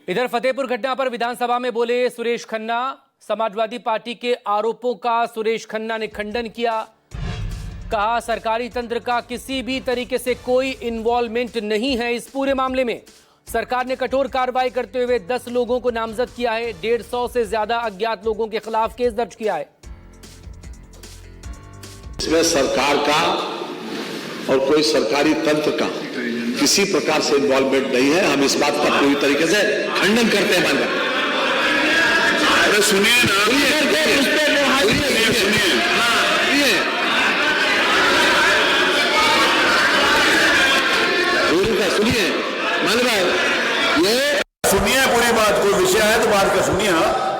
इधर फतेहपुर घटना पर विधानसभा में बोले सुरेश खन्ना। समाजवादी पार्टी के आरोपों का सुरेश खन्ना ने खंडन किया। कहा सरकारी तंत्र का किसी भी तरीके से कोई इन्वॉल्वमेंट नहीं है इस पूरे मामले में। सरकार ने कठोर कार्रवाई करते हुए 10 लोगों को नामजद किया है। 150 से ज्यादा अज्ञात लोगों के खिलाफ केस दर्ज किया है। इसमें सरकार का और कोई सरकारी तंत्र का किसी प्रकार से इन्वॉल्वमेंट नहीं है। हम इस बात का पूरी तरीके से खंडन करते हैं। अरे सुनिए ना, सुनिए मान भाई, ये सुनिए पूरी बात। कोई विषय है तो बात का सुनिए।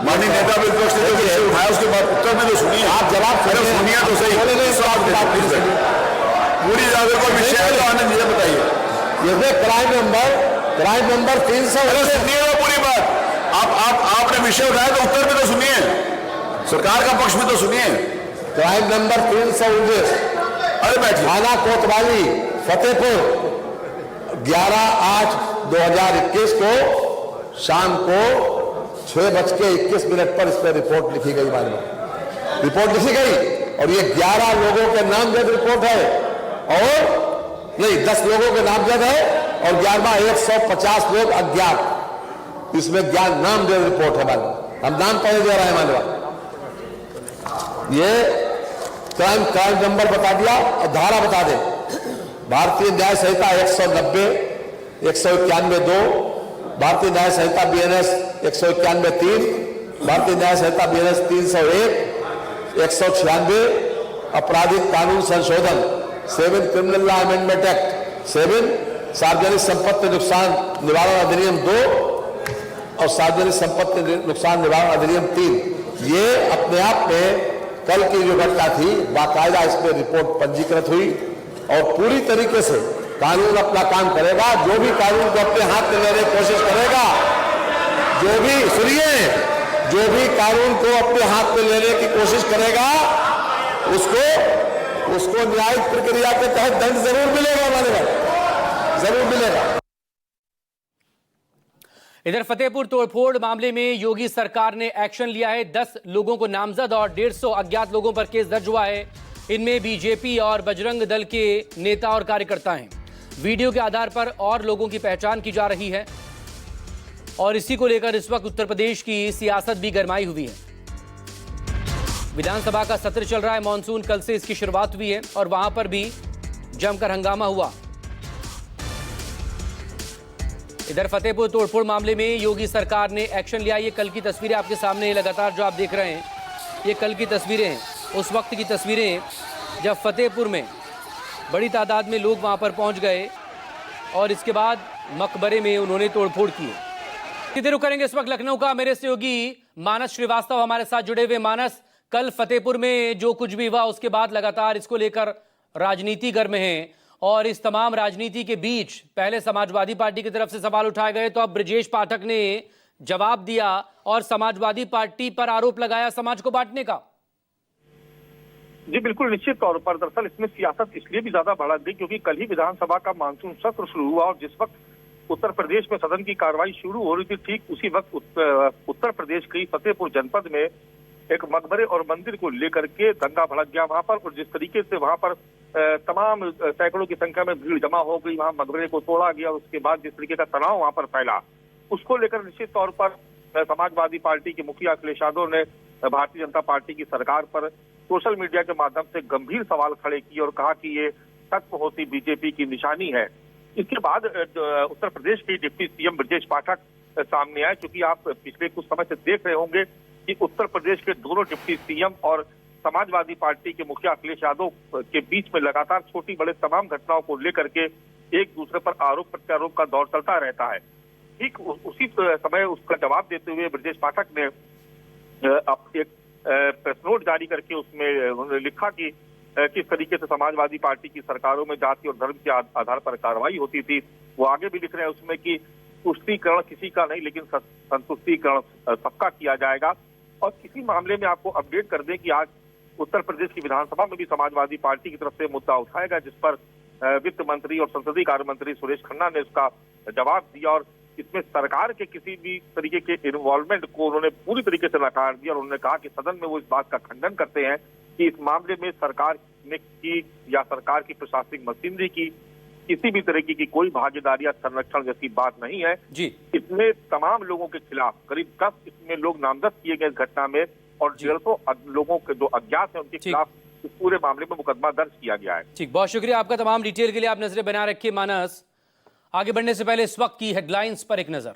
माननीय नेता विपक्ष ने जो विषय उठाया उसके बाद उत्तर में तो सुनिए। आप जवाब सुनिए तो सही। पूरी अगर कोई विषय है तो आनंद जी बताइए। ये क्राइम नंबर 300। सुनिए वो पूरी बात। आपने विषय उठाया तो उत्तर में तो सुनिए, सरकार का पक्ष में तो सुनिए। Crime number 319। अरे बैठिए। थाना कोतवाली फतेहपुर 11/8/2021 को शाम को 6:21 पर इस पर रिपोर्ट लिखी गई। रिपोर्ट लिखी गई और ये 11 लोगों के नामजद रिपोर्ट है, और नहीं 10 लोगों के नामजद है और 11वां 150 लोग अज्ञात। इसमें ज्ञान नामजद रिपोर्ट है। मालूम हम नाम पहले दे रहे हैं। मालूम ये क्राइम नंबर बता दिया और धारा बता दे। भारतीय न्याय संहिता 190, 191(2), भारतीय न्याय संहिता BNS 191(3), भारतीय न्याय संहिता BNS 301, 196, आपराधिक कानून संशोधन 7 क्रिमिनल लॉ अमेंडमेंट एक्ट 7, सार्वजनिक संपत्ति नुकसान निवारण अधिनियम 2 और सार्वजनिक संपत्ति नुकसान निवारण अधिनियम 3। ये अपने आप में कल की जो घटना थी बाकायदा इसमें रिपोर्ट पंजीकृत हुई और पूरी तरीके से कानून अपना काम करेगा। जो भी कानून को अपने हाथ में लेने की कोशिश करेगा, जो भी कानून को अपने हाथ में लेने की कोशिश करेगा उसको न्यायिक प्रक्रिया के तहत दंड जरूर मिलेगा। जरूर मिलेगा। इधर फतेहपुर तोड़फोड़ मामले में योगी सरकार ने एक्शन लिया है। 10 लोगों को नामजद और 150 अज्ञात लोगों पर केस दर्ज हुआ है। इनमें बीजेपी और बजरंग दल के नेता और कार्यकर्ता हैं। वीडियो के आधार पर और लोगों की पहचान की जा रही है और इसी को लेकर इस वक्त उत्तर प्रदेश की सियासत भी गरमाई हुई है। विधानसभा का सत्र चल रहा है। मॉनसून कल से इसकी शुरुआत हुई है और वहां पर भी जमकर हंगामा हुआ। इधर फतेहपुर तोड़फोड़ मामले में योगी सरकार ने एक्शन लिया। ये कल की तस्वीरें आपके सामने लगातार जो आप देख रहे हैं, ये कल की तस्वीरें हैं। उस वक्त की तस्वीरें जब फतेहपुर में बड़ी तादाद में लोग वहां पर पहुंच गए और इसके बाद मकबरे में उन्होंने तोड़फोड़ की। किधर रुक करेंगे इस वक्त लखनऊ का मेरे सहयोगी मानस श्रीवास्तव हमारे साथ जुड़े हुए। मानस, कल फतेहपुर में जो कुछ भी हुआ उसके बाद लगातार इसको लेकर राजनीति गर्म है और इस तमाम राजनीति के बीच पहले समाजवादी पार्टी की तरफ से सवाल उठाए गए तो अब ब्रजेश पाठक ने जवाब दिया और समाजवादी पार्टी पर आरोप लगाया समाज को बांटने का। जी बिल्कुल, निश्चित तौर पर दरअसल इसमें सियासत इसलिए भी ज्यादा बढ़ा दी क्योंकि कल ही विधानसभा का मानसून सत्र शुरू हुआ और जिस वक्त उत्तर प्रदेश में सदन की कार्रवाई शुरू हो रही थी, ठीक उसी वक्त उत्तर प्रदेश के फतेहपुर जनपद में एक मकबरे और मंदिर को लेकर के दंगा भड़क गया वहां पर। और जिस तरीके से वहां पर तमाम सैकड़ों की संख्या में भीड़ जमा हो गई, वहां मकबरे को तोड़ा गया, उसके बाद जिस तरीके का तनाव वहां पर फैला, उसको लेकर निश्चित तौर पर समाजवादी पार्टी के मुखिया अखिलेश यादव ने भारतीय जनता पार्टी की सरकार पर सोशल मीडिया के माध्यम से गंभीर सवाल खड़े किए और कहा कि ये खत्म होती बीजेपी की निशानी है। इसके बाद उत्तर प्रदेश के डिप्टी सीएम ब्रजेश पाठक सामने आए। क्योंकि आप पिछले कुछ समय से देख रहे होंगे कि उत्तर प्रदेश के दोनों डिप्टी सीएम और समाजवादी पार्टी के मुखिया अखिलेश यादव के बीच में लगातार छोटी बड़े तमाम घटनाओं को लेकर के एक दूसरे पर आरोप प्रत्यारोप का दौर चलता रहता है। ठीक उसी समय उसका जवाब देते हुए ब्रजेश पाठक ने एक प्रेस नोट जारी करके उसमें उन्होंने लिखा कि किस तरीके से समाजवादी पार्टी की सरकारों में जाति और धर्म के आधार पर कार्रवाई होती थी। वो आगे भी लिख रहे हैं उसमें कि तुष्टीकरण किसी का नहीं लेकिन संतुष्टीकरण सबका किया जाएगा। और किसी मामले में आपको अपडेट कर दें कि आज उत्तर प्रदेश की विधानसभा में भी समाजवादी पार्टी की तरफ से मुद्दा उठाएगा जिस पर वित्त मंत्री और संसदीय कार्य मंत्री सुरेश खन्ना ने उसका जवाब दिया और इसमें सरकार के किसी भी तरीके के इन्वॉल्वमेंट को उन्होंने पूरी तरीके से नकार दिया और उन्होंने कहा कि सदन में वो इस बात का खंडन करते हैं कि इस मामले में सरकार ने की या सरकार की प्रशासनिक मशीनरी की किसी भी तरीके की कोई भागीदारी या संरक्षण जैसी बात नहीं है जी। इसमें तमाम लोगों के खिलाफ करीब 10 इसमें लोग नामजद किए गए इस घटना में और 150 लोगों के जो अज्ञात हैं उनके खिलाफ इस पूरे मामले में मुकदमा दर्ज किया गया है। ठीक, बहुत शुक्रिया आपका तमाम डिटेल के लिए। आप नजरें बना रखिए मानस। आगे बढ़ने से पहले इस वक्त की हेडलाइंस पर एक नजर।